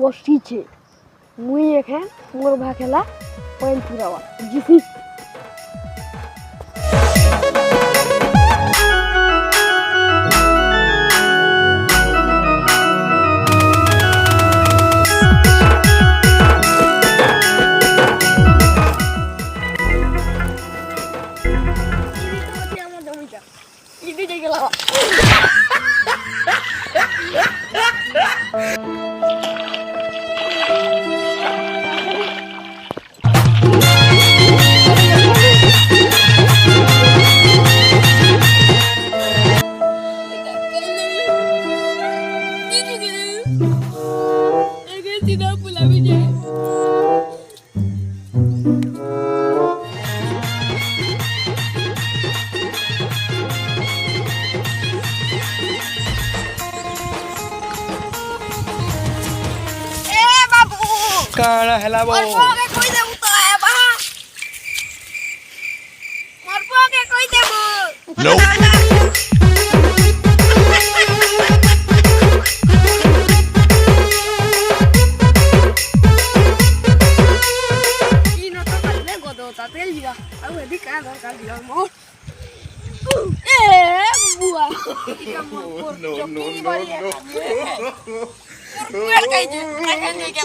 বসিছে মুই এখান মোর ভা খেলা পয়েন্ট পুরাওয়া জিসি ini jadi lawak tidak pulang aja. काना हेला बो मरपो के कोई दे उतो है बा मरपो के कोई दे बो नो इनो तो करले गोदो तातेल दिया अब यदि का दरकार दिया मो ए बुआ no no no Bukan kayak gitu, kayak gitu.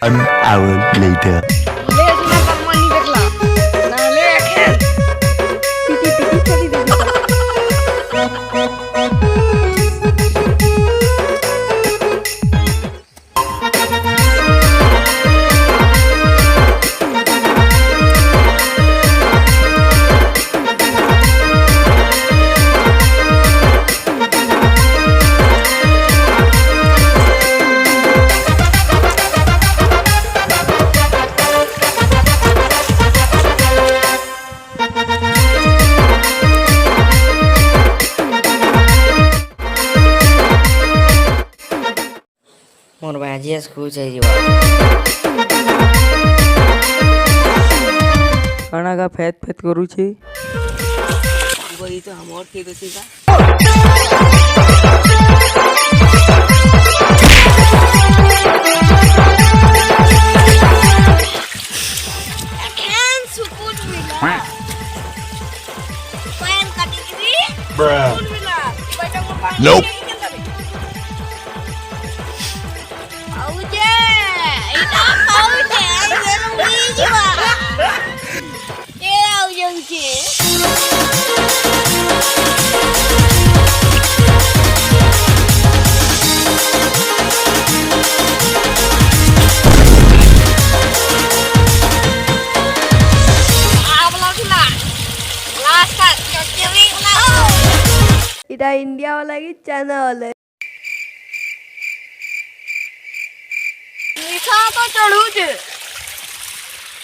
An hour later. Le sudah kamu ni dekla. Nah le akhir. Piti tadi deh. मोर भाई स्कूल चाहिए काना का फेत फेत करू छी वही तो हम और के दोसी का Akan sukun bila. Main kategori. Bruh. Sukun bila. Baca apa? Nope. Auje. Itu auje. Jangan biji juga. Ya auje uji. এটা ইন্ডিয়া वाला की चैनल है मीठा तो चढ़ू जे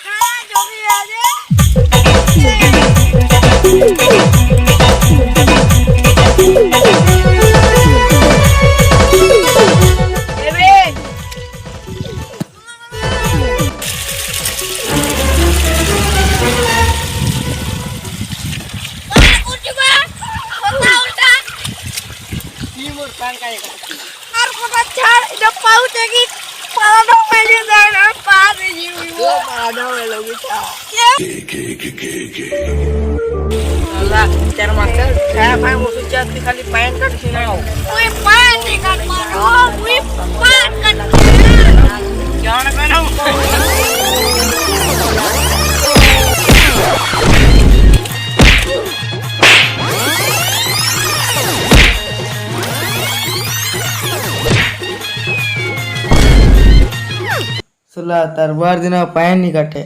हां जो भी आ जे Harus pacar, udah pau lagi. Pala dong pengen dan apa sih ibu? पढ़ा दो वे लोग इतना Ya. अल्लाह चार मास्टर खाया खाया वो सोचा कि खाली पैन कट सुनाओ Wih pan ikan baru, wih pan kan. क्या ना कहना सुला तार बार दिन पैन नहीं काटे